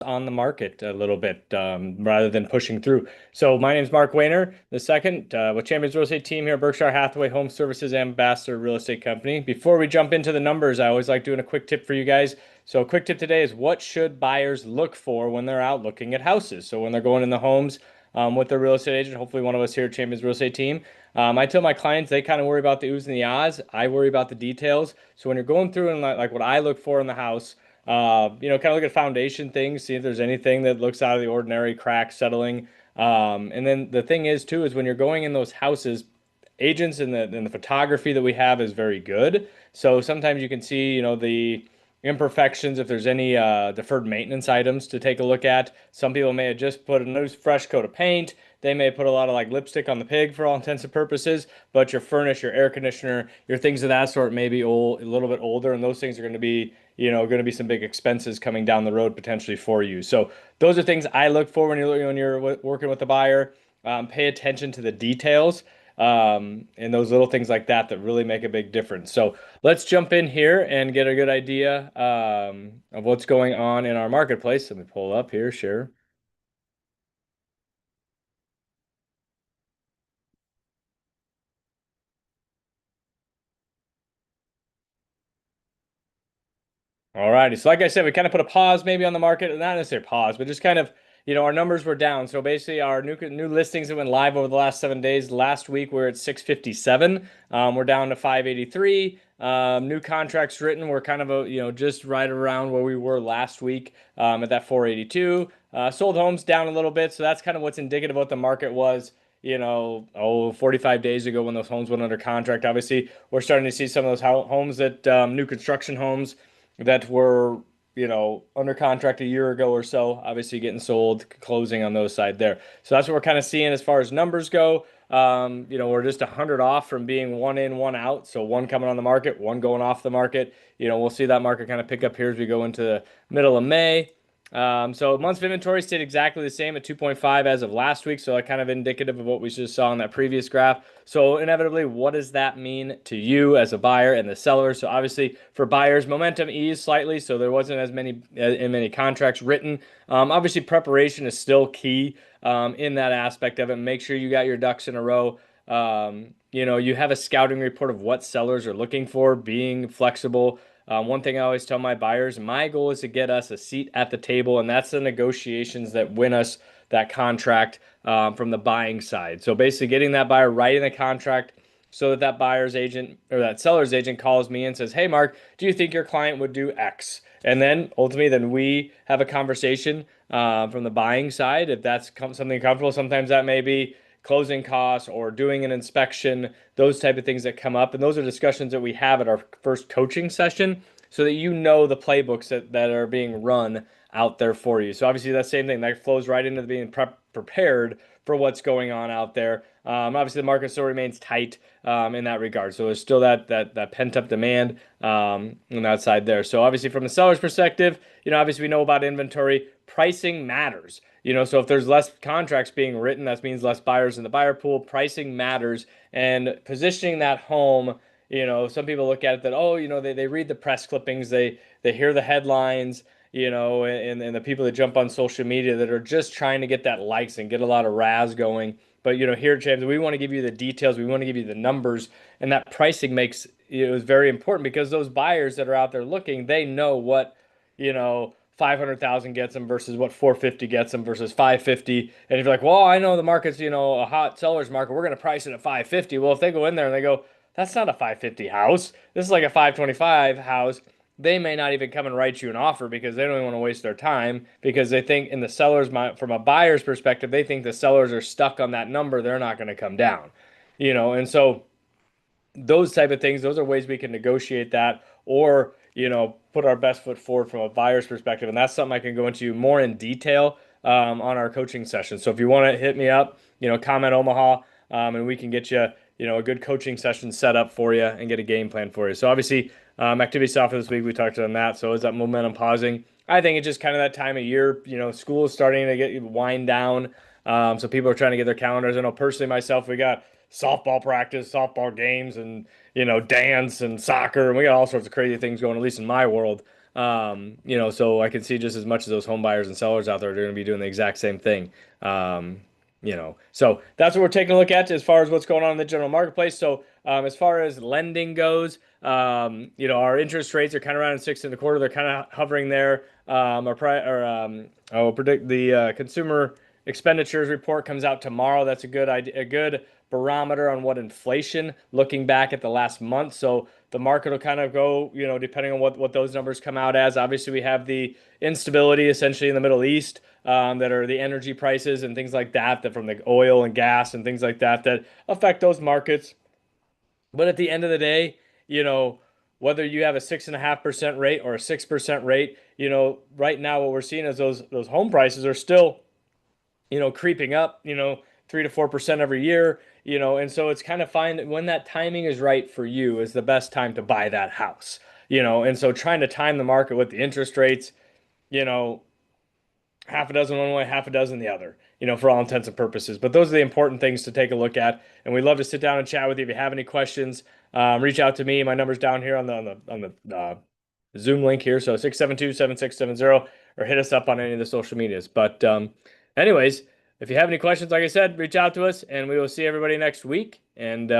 on the market a little bit rather than pushing through. So my name is Mark Wayner, the second with Champions Real Estate Team here, Berkshire Hathaway Home Services Ambassador Real Estate Company. Before we jump into the numbers, I always like doing a quick tip for you guys. So a quick tip today is what should buyers look for when they're out looking at houses? So when they're going in the homes with their real estate agent, hopefully one of us here at Champions Real Estate Team. I tell my clients they kind of worry about the oohs and the ahs. I worry about the details. So when you're going through and like what I look for in the house, kind of look at foundation things, see if there's anything that looks out of the ordinary, cracks settling. And then the thing is too is when you're going in those houses, agents and the photography that we have is very good. So sometimes you can see, the imperfections if there's any deferred maintenance items to take a look at. Some people may have just put a new fresh coat of paint. They may put a lot of like lipstick on the pig for all intents and purposes, but your furnace, your air conditioner, your things of that sort may be old, a little bit older, and those things are going to be, going to be some big expenses coming down the road potentially for you. So those are things I look for when you're working with the buyer. Pay attention to the details and those little things like that that really make a big difference. So let's jump in here and get a good idea of what's going on in our marketplace. Let me pull up here, sure. All righty. So like I said, we kind of put a pause maybe on the market, not necessarily pause, but just kind of, our numbers were down. So basically our new listings that went live over the last 7 days. Last week we are at 657. We're down to 583. New contracts written, we're kind of just right around where we were last week at that 482. Sold homes down a little bit. So that's kind of what's indicative of what the market was 45 days ago when those homes went under contract. Obviously, we're starting to see some of those homes that new construction homes that were under contract a year ago or so, obviously getting sold, closing on those side there. So that's what we're kind of seeing as far as numbers go. We're just 100 off from being one in, one out. So one coming on the market, one going off the market. We'll see that market kind of pick up here as we go into the middle of May. So months of inventory stayed exactly the same at 2.5 as of last week. So kind of indicative of what we just saw in that previous graph. So inevitably, what does that mean to you as a buyer and the seller? So obviously for buyers, momentum eased slightly. So there wasn't as many contracts written. Obviously preparation is still key in that aspect of it. Make sure you got your ducks in a row. You have a scouting report of what sellers are looking for, being flexible. One thing I always tell my buyers, my goal is to get us a seat at the table, and that's the negotiations that win us that contract from the buying side. So basically, getting that buyer right in the contract so that that buyer's agent or that seller's agent calls me and says, "Hey, Mark, do you think your client would do X?" And then ultimately, then we have a conversation from the buying side. If that's something comfortable, sometimes that may be closing costs or doing an inspection, those type of things that come up. And those are discussions that we have at our first coaching session so that you know the playbooks that are being run out there for you. So obviously that same thing that flows right into being prepared for what's going on out there. Obviously the market still remains tight in that regard. So there's still that pent up demand on that side there. So obviously from the seller's perspective, obviously we know about inventory. Pricing matters. So if there's less contracts being written, that means less buyers in the buyer pool. Pricing matters, and positioning that home. Some people look at it that, oh, they read the press clippings, they hear the headlines, and the people that jump on social media that are just trying to get that likes and get a lot of razz going. But here at James, we want to give you the details, we want to give you the numbers, and that pricing makes it was very important because those buyers that are out there looking, they know what 500,000 gets them versus what 450 gets them versus 550. And if you're like, well, I know the market's, a hot seller's market, we're going to price it at 550. Well, if they go in there and they go, that's not a 550 house, this is like a 525 house, they may not even come and write you an offer because they don't even want to waste their time because they think in the seller's mind, from a buyer's perspective, they think the sellers are stuck on that number. They're not going to come down, and so those type of things, those are ways we can negotiate that or, put our best foot forward from a buyer's perspective. And that's something I can go into more in detail on our coaching session. So if you want to hit me up, comment Omaha, and we can get you, a good coaching session set up for you and get a game plan for you. So obviously, activity software this week, we talked on that. So is that momentum pausing? I think it's just kind of that time of year, school is starting to get wind down. So people are trying to get their calendars. I know personally myself, we got softball practice, softball games, and dance and soccer, and we got all sorts of crazy things going. At least in my world, So I can see just as much as those home buyers and sellers out there are going to be doing the exact same thing. So that's what we're taking a look at as far as what's going on in the general marketplace. So as far as lending goes, our interest rates are kind of around 6.25. They're kind of hovering there. I'll predict the consumer expenditures report comes out tomorrow. That's a good idea, a good barometer on what inflation looking back at the last month. So the market will kind of go, depending on what those numbers come out as. Obviously, we have the instability essentially in the Middle East, that are the energy prices and things like that from the oil and gas and things like that affect those markets. But at the end of the day, whether you have a 6.5% rate or a 6% rate, right now what we're seeing is those home prices are still, creeping up, 3 to 4% every year, and so it's kind of fine when that timing is right for you is the best time to buy that house, and so trying to time the market with the interest rates, you know, half a dozen one way, half a dozen the other, for all intents and purposes. But those are the important things to take a look at. And we'd love to sit down and chat with you. If you have any questions, reach out to me. My number's down here on the Zoom link here. So 672-7670, or hit us up on any of the social medias. But anyways, if you have any questions, like I said, reach out to us and we will see everybody next week. And